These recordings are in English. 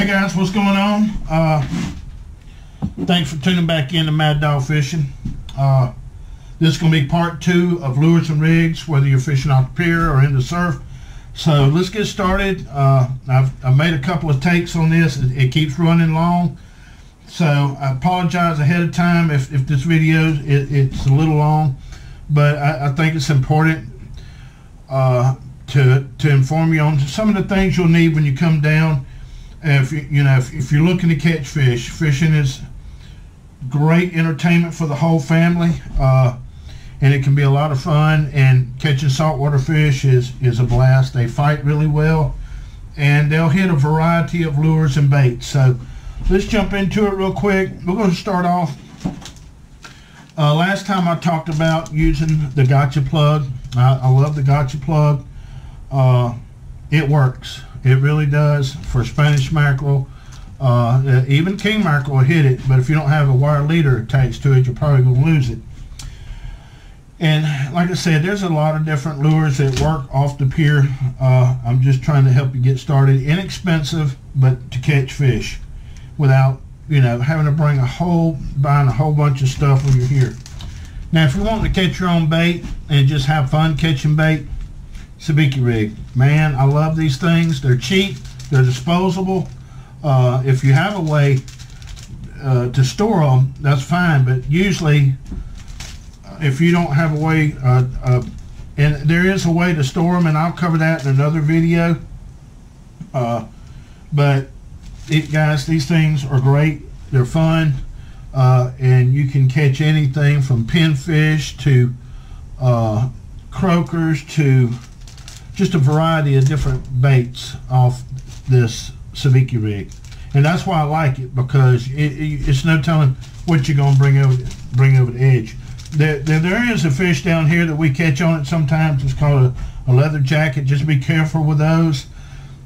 guys, what's going on? Thanks for tuning back in to Mad Dog Fishing. This is going to be part 2 of lures and rigs, whether you're fishing off the pier or in the surf. So let's get started. I've made a couple of takes on this. It keeps running long, so I apologize ahead of time if this video it's a little long, but I think it's important to inform you on some of the things you'll need when you come down. If you're looking to catch fish, fishing is great entertainment for the whole family, and it can be a lot of fun. And catching saltwater fish is a blast. They fight really well, and they'll hit a variety of lures and baits. So let's jump into it real quick. We're going to start off. Last time I talked about using the gotcha plug. I love the gotcha plug. It works. It really does for Spanish mackerel. Even king mackerel will hit it, but if you don't have a wire leader attached to it, you're probably going to lose it. And like I said, there's a lot of different lures that work off the pier. I'm just trying to help you get started. Inexpensive, but to catch fish without having to buying a whole bunch of stuff when you're here. Now, if you're wanting to catch your own bait and just have fun catching bait, sabiki rig, man, I love these things. They're cheap, they're disposable. If you have a way to store them, that's fine, but usually if you don't have a way, and there is a way to store them, and I'll cover that in another video, but guys, these things are great. They're fun, and you can catch anything from pinfish to croakers to just a variety of different baits off this sabiki rig. And that's why I like it, because it's no telling what you're going to bring over the edge. There is a fish down here that we catch on it sometimes. It's called a leather jacket. Just be careful with those.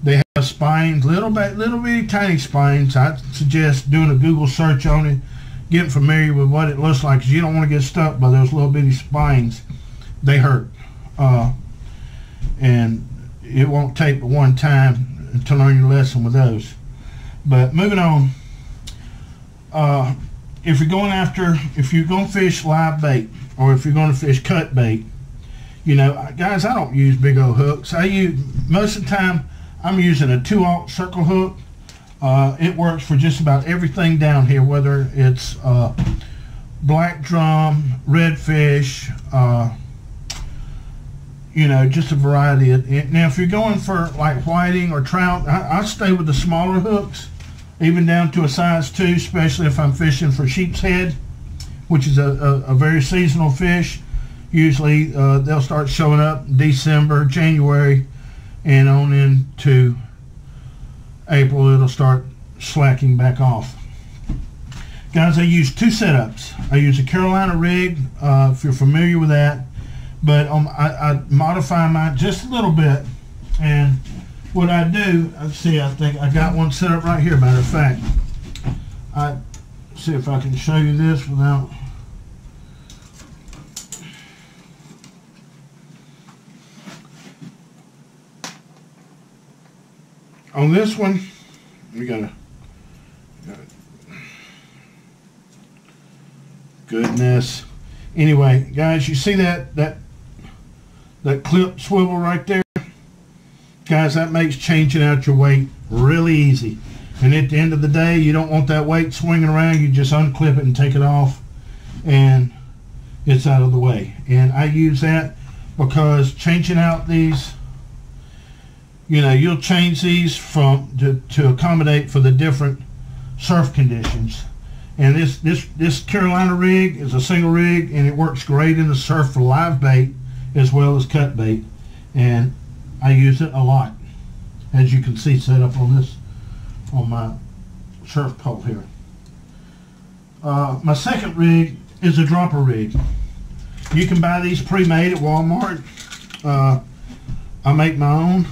They have spines, little bitty tiny spines. I suggest doing a Google search on it, getting familiar with what it looks like, because you don't want to get stuck by those little bitty spines. They hurt, and it won't take but one time to learn your lesson with those. But moving on, if you're going to fish live bait, or if you're going to fish cut bait, guys, I don't use big old hooks. Most of the time I'm using a 2/0 circle hook. It works for just about everything down here, whether it's black drum, redfish, just a variety of. Now, if you're going for like whiting or trout, I stay with the smaller hooks, even down to a size 2, especially if I'm fishing for sheep's head, which is a very seasonal fish. Usually they'll start showing up in December, January, and on into April it'll start slacking back off. Guys, I use 2 setups. I use a Carolina rig, if you're familiar with that, but I modify mine just a little bit. And what I do, I think I got one set up right here. Matter of fact, I see if I can show you this without. On this one, we got goodness. Anyway, guys, you see that clip swivel right there? Guys, that makes changing out your weight really easy. And at the end of the day, you don't want that weight swinging around. You just unclip it and take it off, and it's out of the way. And I use that because changing out these, you'll change these to accommodate for the different surf conditions. And this Carolina rig is a single rig, and it works great in the surf for live bait as well as cut bait. And I use it a lot, as you can see set up on my surf pole here. My second rig is a dropper rig. You can buy these pre-made at Walmart. I make my own.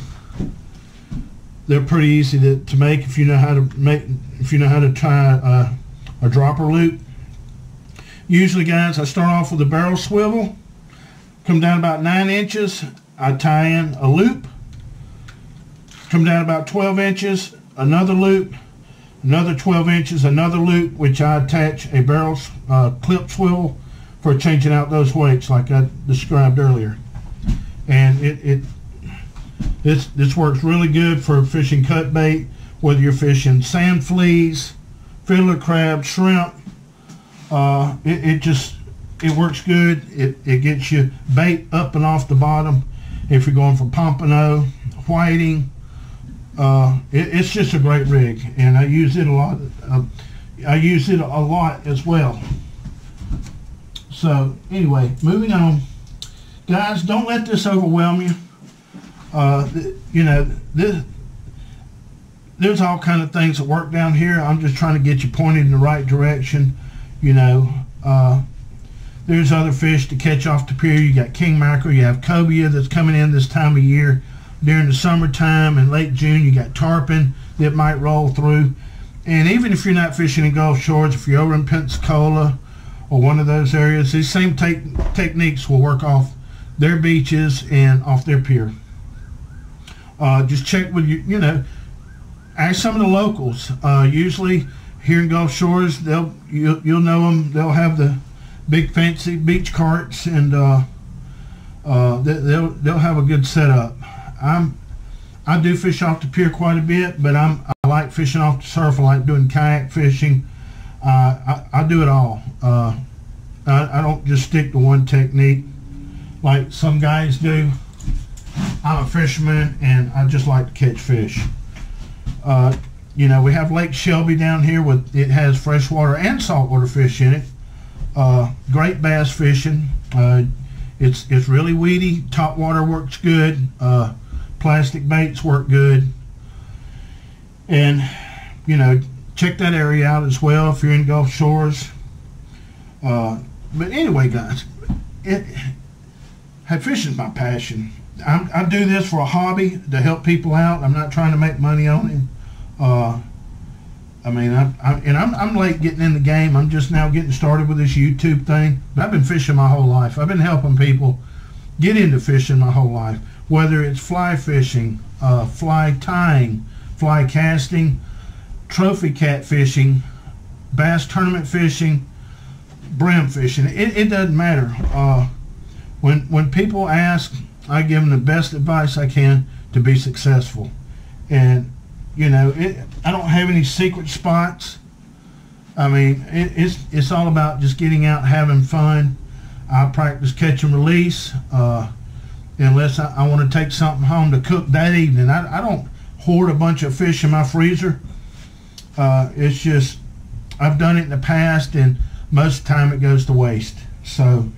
They're pretty easy to make if you know how to tie a dropper loop. Usually, guys, I start off with a barrel swivel, come down about 9 inches. I tie in a loop, come down about 12 inches, another loop, another 12 inches, another loop, which I attach a barrel clip swivel for changing out those weights like I described earlier. And this works really good for fishing cut bait, whether you're fishing sand fleas, fiddler crab, shrimp. It works good. It gets you bait up and off the bottom. If you're going for pompano, whiting, it's just a great rig, and I use it a lot. I use it a lot as well. So anyway, moving on, guys. Don't let this overwhelm you. You know, there's all kind of things that work down here. I'm just trying to get you pointed in the right direction. You know, there's other fish to catch off the pier. You got king mackerel, you have cobia that's coming in this time of year. During the summertime in late June, you got tarpon that might roll through. And even if you're not fishing in Gulf Shores, if you're over in Pensacola or one of those areas, these same techniques will work off their beaches and off their pier. Just check with you know, ask some of the locals. Usually here in Gulf Shores, you'll know them. They'll have the big fancy beach carts, and they'll have a good setup. I do fish off the pier quite a bit, but I like fishing off the surf. I like doing kayak fishing. I do it all. I don't just stick to one technique like some guys do. I'm a fisherman, and I just like to catch fish. You know, we have Lake Shelby down here. It has freshwater and saltwater fish in it. Great bass fishing. It's really weedy. Top water works good. Plastic baits work good. And, you know, check that area out as well if you're in Gulf Shores. But anyway, guys, fishing is my passion. I do this for a hobby to help people out. I'm not trying to make money on it. I mean, I'm late getting in the game. I'm just now getting started with this YouTube thing. But I've been fishing my whole life. I've been helping people get into fishing my whole life. Whether it's fly fishing, fly tying, fly casting, trophy cat fishing, bass tournament fishing, brim fishing. It doesn't matter. When people ask, I give them the best advice I can to be successful. And you know, I don't have any secret spots. I mean, it's all about just getting out, having fun. I practice catch and release, unless I want to take something home to cook that evening. I don't hoard a bunch of fish in my freezer. It's just, I've done it in the past, and most of the time it goes to waste. So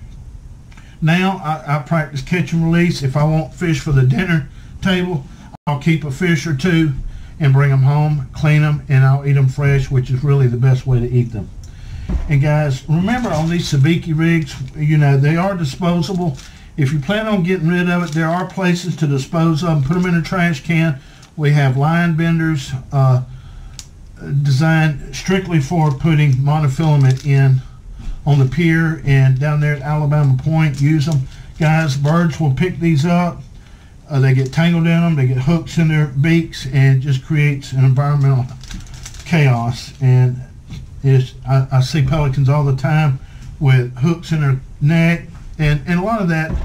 now I practice catch and release. If I want fish for the dinner table, I'll keep a fish or two and bring them home, clean them, and I'll eat them fresh, which is really the best way to eat them. And guys, remember on these sabiki rigs, you know, they are disposable. If you plan on getting rid of it, there are places to dispose of them. Put them in a trash can. We have line benders designed strictly for putting monofilament in on the pier and down there at Alabama Point. Use them. Guys, birds will pick these up. They get tangled in them, they get hooks in their beaks, and it just creates an environmental chaos. And I see pelicans all the time with hooks in their neck, and a lot of that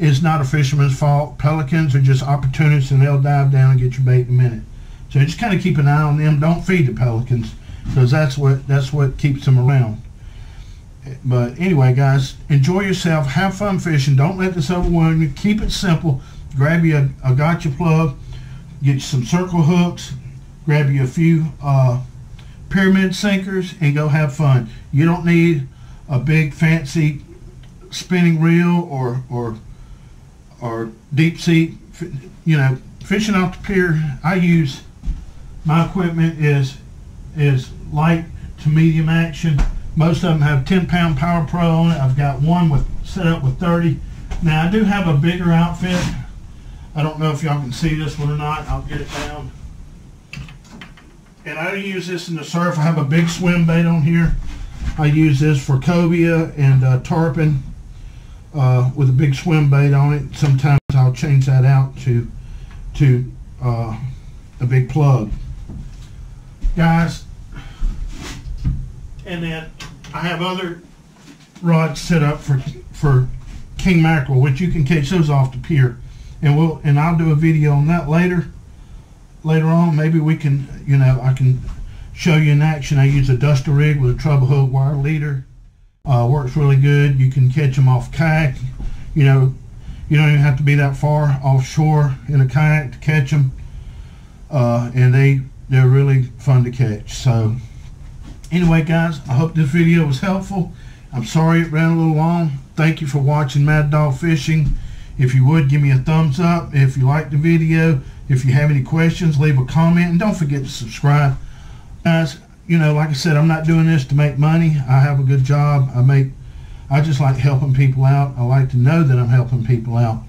is not a fisherman's fault. Pelicans are just opportunists, and they'll dive down and get your bait in a minute. So just kind of keep an eye on them. Don't feed the pelicans, because that's what keeps them around. But anyway, guys, enjoy yourself, have fun fishing. Don't let this overwhelm you. Keep it simple. Grab you a gotcha plug, get you some circle hooks, grab you a few pyramid sinkers, and go have fun. You don't need a big fancy spinning reel or deep sea. You know, fishing off the pier, my equipment is light to medium action. Most of them have 10-pound Power Pro on it. I've got one set up with 30. Now I do have a bigger outfit. I don't know if y'all can see this one or not. I'll get it down. And I use this in the surf. I have a big swim bait on here. I use this for cobia and tarpon with a big swim bait on it. Sometimes I'll change that out to a big plug. Guys, And then I have other rods set up for king mackerel, which you can catch those off the pier, and I'll do a video on that later on. Maybe we can, I can show you in action. I use a duster rig with a treble hook wire leader. Works really good. You can catch them off kayak. You don't even have to be that far offshore in a kayak to catch them, and they're really fun to catch. So anyway, guys, I hope this video was helpful. I'm sorry it ran a little long. Thank you for watching Mad Dog Fishing. If you would, give me a thumbs up if you liked the video. If you have any questions, leave a comment, and don't forget to subscribe. Guys, like I said, I'm not doing this to make money. I have a good job. I just like helping people out. I like to know that I'm helping people out.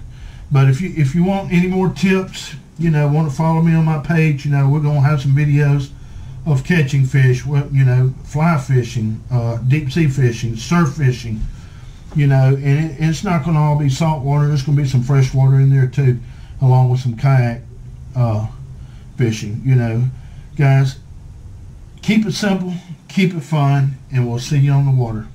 But if you want any more tips, want to follow me on my page, we're going to have some videos of catching fish, fly fishing, deep sea fishing, surf fishing, and it's not going to all be saltwater. There's going to be some fresh water in there too, along with some kayak fishing. Guys, keep it simple, keep it fun, and we'll see you on the water.